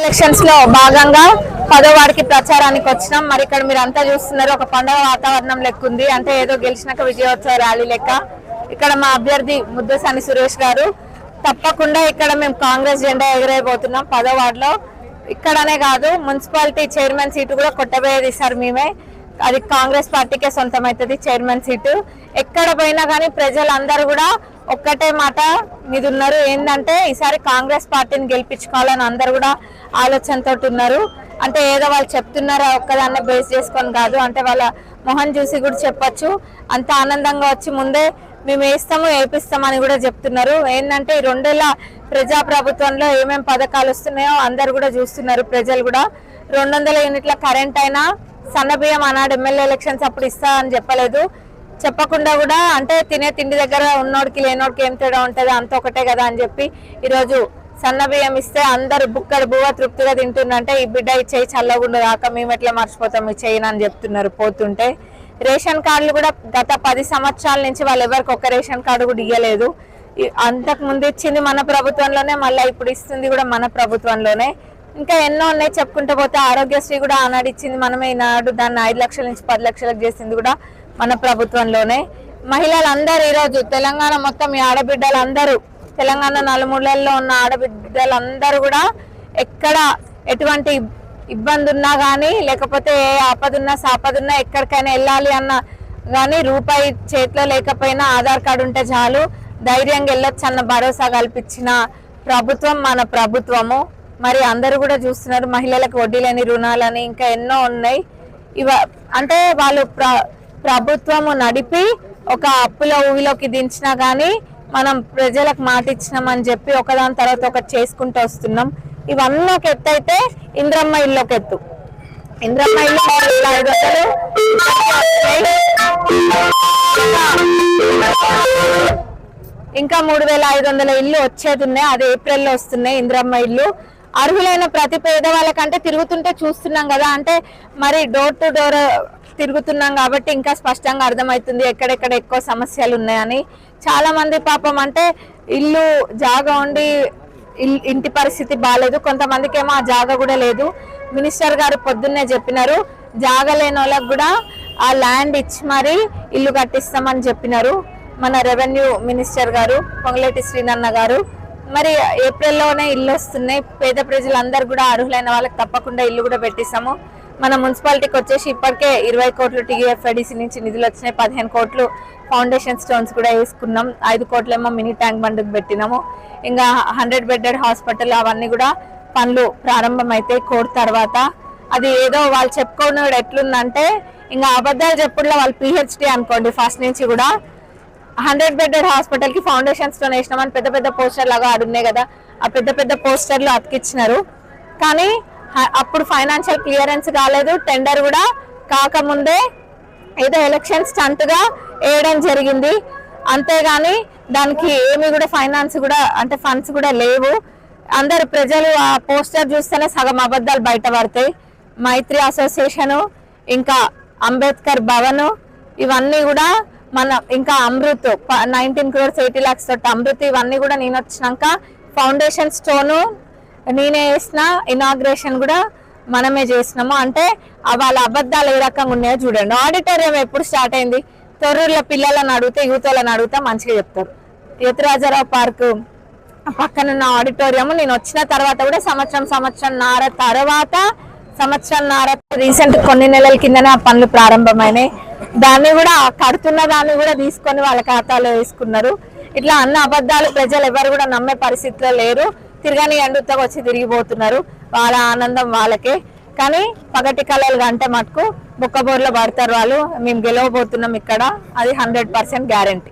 Elections లో భాగంగా 10వ వార్డుకి ప్రచారానికి వచ్చినాం. మరి ఇక్కడ మీరు అంతా చూస్తున్నారు, ఒక పండుగ వాతావరణం లెక్క ఉంది. అంటే ఏదో గెలిచినాక విజయోత్సవ ర్యాలీ లెక్క. ఇక్కడ మా అభ్యర్థి ముద్దసాని సురేష్ గారు తప్పకుండా ఇక్కడ మేము కాంగ్రెస్ జెండా ఎగరేయబోతున్నాం 10వ వార్డులో. ఇక్కడనే కాదు, మున్సిపాలిటీ చైర్మన్ సీటు కూడా కొట్టబోయేది సార్ మేమే. అది కాంగ్రెస్ పార్టీకే సొంతమవుతుంది చైర్మన్ సీటు. ఎక్కడ పోయినా కానీ ప్రజలందరూ కూడా ఒక్కటే మాట మీద ఉన్నారు, ఏంటంటే ఈసారి కాంగ్రెస్ పార్టీని గెలిపించుకోవాలని అందరు కూడా ఆలోచనతో ఉన్నారు. అంటే ఏదో వాళ్ళు చెప్తున్నారా ఒక్కదాన్నే బేస్ చేసుకొని కాదు, అంటే వాళ్ళ మొహం చూసి కూడా చెప్పచ్చు. అంత ఆనందంగా వచ్చి ముందే మేము వేస్తాము వేపిస్తామని కూడా చెప్తున్నారు. ఏంటంటే ఈ 2 ఏళ్ల ప్రజాప్రభుత్వంలో ఏమేమి పథకాలు వస్తున్నాయో అందరు కూడా చూస్తున్నారు. ప్రజలు కూడా 200 యూనిట్ల కరెంట్ అయినా, సన్నబియ్యం ఆనాడు ఎమ్మెల్యే ఎలక్షన్స్ అప్పుడు ఇస్తా అని చెప్పలేదు. చెప్పకుండా కూడా అంటే తినే తిండి దగ్గర ఉన్నోడికి లేనోడికి ఏం తేడా ఉంటుంది, అంత ఒకటే కదా అని చెప్పి ఈరోజు సన్న బియ్యం ఇస్తే అందరు బుక్కడు బువ్వ తృప్తిగా తింటుందంటే ఈ బిడ్డ ఈ చేయి చల్లగుండు దాకా మేము ఎట్లా మర్చిపోతాం ఈ చేయను అని చెప్తున్నారు పోతుంటే. రేషన్ కార్డులు కూడా గత 10 సంవత్సరాల నుంచి వాళ్ళు ఎవరికి ఒక్క రేషన్ కార్డు కూడా ఇవ్వలేదు. అంతకు ముందు ఇచ్చింది మన ప్రభుత్వంలోనే, మళ్ళీ ఇప్పుడు ఇస్తుంది కూడా మన ప్రభుత్వంలోనే. ఇంకా ఎన్నో ఉన్నాయి చెప్పుకుంటూ పోతే. ఆరోగ్యశ్రీ కూడా ఆనాడు ఇచ్చింది మనమే, ఈనాడు దాన్ని 5 లక్షల నుంచి 10 లక్షలకు చేసింది కూడా మన ప్రభుత్వంలోనే. మహిళలందరూ ఈరోజు తెలంగాణ మొత్తం ఈ ఆడబిడ్డలందరూ, తెలంగాణ నలుమూలల్లో ఉన్న ఆడబిడ్డలందరూ కూడా ఎక్కడ ఎటువంటి ఇబ్బంది ఉన్నా కానీ, లేకపోతే ఏ ఆపదున్నా సాపదున్నా ఎక్కడికైనా వెళ్ళాలి అన్న కానీ రూపాయి చేతిలో లేకపోయినా ఆధార్ కార్డు ఉంటే చాలు ధైర్యంగా వెళ్ళొచ్చు అన్న భరోసా కల్పించిన ప్రభుత్వం మన ప్రభుత్వము. మరి అందరూ కూడా చూస్తున్నారు, మహిళలకు వడ్డీ లేని రుణాలని ఇంకా ఎన్నో ఉన్నాయి. అంటే వాళ్ళు ప్రభుత్వము నడిపి ఒక అప్పుల ఊవిలోకి దించినా కానీ మనం ప్రజలకు మాట ఇచ్చినామని చెప్పి ఒకదాని తర్వాత ఒకటి చేసుకుంటూ వస్తున్నాం. ఇవన్నీ ఒక ఎత్తు అయితే ఇంద్రమ్మ ఇల్లు ఒక ఎత్తు. ఇంద్రమ్మ ఇల్లు 500, ఇంకా 3500 ఇల్లు వచ్చేది ఉన్నాయి. అది ఏప్రిల్లో వస్తున్నాయి ఇంద్రమ్మ ఇల్లు. అర్హులైన ప్రతి పేదవాళ్ళకంటే తిరుగుతుంటే చూస్తున్నాం కదా, అంటే మరి డోర్ టు డోర్ తిరుగుతున్నాం కాబట్టి ఇంకా స్పష్టంగా అర్థమవుతుంది ఎక్కడెక్కడ ఎక్కువ సమస్యలు ఉన్నాయని. చాలా మంది పాపం అంటే ఇల్లు జాగా ఉండి ఇంటి పరిస్థితి బాగాలేదు, కొంతమందికి ఏమో ఆ జాగా కూడా లేదు. మినిస్టర్ గారు పొద్దున్నే చెప్పినారు, జాగా లేని వాళ్ళకు కూడా ఆ ల్యాండ్ ఇచ్చి మరి ఇల్లు కట్టిస్తామని చెప్పినారు మన రెవెన్యూ మినిస్టర్ గారు పొంగులేటి శ్రీనన్న గారు. మరి ఏప్రిల్లోనే ఇల్లు వస్తున్నాయి. పేద ప్రజలందరూ కూడా అర్హులైన వాళ్ళకి తప్పకుండా ఇల్లు కూడా పెట్టిస్తాము. మన మున్సిపాలిటీకి వచ్చేసి ఇప్పటికే 20 కోట్లు టీఎఫ్ఐడిసి నుంచి నిధులు వచ్చినాయి. 15 కోట్లు ఫౌండేషన్ స్టోన్స్ కూడా వేసుకున్నాం. 5 కోట్లేమో మినీ ట్యాంక్ బండ్కి పెట్టినాము. ఇంకా 100 బెడెడ్ హాస్పిటల్ అవన్నీ కూడా పనులు ప్రారంభమైతే కోర్టు తర్వాత. అది ఏదో వాళ్ళు చెప్పుకోవడం ఎట్లుందంటే ఇంకా అబద్ధాలు చెప్పుడులో వాళ్ళు పిహెచ్డి అనుకోండి. ఫస్ట్ నుంచి కూడా 100 బెడెడ్ హాస్పిటల్ కి ఫౌండేషన్ స్టోన్ వేసినామని పెద్ద పెద్ద పోస్టర్ లాగా ఆడున్నాయి కదా, ఆ పెద్ద పెద్ద పోస్టర్లు అతికిచ్చినారు. కానీ అప్పుడు ఫైనాన్షియల్ క్లియరెన్స్ కాలేదు, టెండర్ కూడా కాకముందే ఏదో ఎలక్షన్ స్టంట్ గా వేయడం జరిగింది. అంతేగాని దానికి ఏమి కూడా ఫైనాన్స్ కూడా అంటే ఫండ్స్ కూడా లేవు. అందరు ప్రజలు ఆ పోస్టర్ చూస్తేనే సగం అబద్ధాలు బయటపడతాయి. మైత్రి అసోసియేషను, ఇంకా అంబేద్కర్ భవన్, ఇవన్నీ కూడా మన ఇంకా అమృత్ 19 crores 80 lakhs తోటి అమృత్, ఇవన్నీ కూడా నేను వచ్చినాక ఫౌండేషన్ స్టోను నేనే వేసిన, ఇనాగ్రేషన్ కూడా మనమే చేసినాము. అంటే వాళ్ళ అబద్ధాలు ఏ రకంగా ఉన్నాయో చూడండి. ఆడిటోరియం ఎప్పుడు స్టార్ట్ అయింది? తొర్రూరులో పిల్లలను అడిగితే యూత్ వాళ్ళని అడిగితే మంచిగా చెప్తారు. యతిరాజరావు పార్క్ పక్కనున్న ఆడిటోరియం నేను వచ్చిన తర్వాత కూడా సంవత్సరంన్నర తర్వాత రీసెంట్ కొన్ని నెలల కిందనే ఆ పనులు ప్రారంభమైనాయి. దాన్ని కూడా కడుతున్న దాన్ని కూడా తీసుకొని వాళ్ళ ఖాతాలో వేసుకున్నారు. ఇట్లా అన్న అబద్ధాలు ప్రజలు ఎవరు కూడా నమ్మే పరిస్థితిలో లేరు. తిరగని ఎండుతో వచ్చి తిరిగిపోతున్నారు. వాళ్ళ ఆనందం వాళ్ళకే. కానీ పగటి కళలు అంటే మటుకు బుక్కబోర్లో పడతారు వాళ్ళు. మేము గెలవబోతున్నాం ఇక్కడ, అది 100% గ్యారంటీ.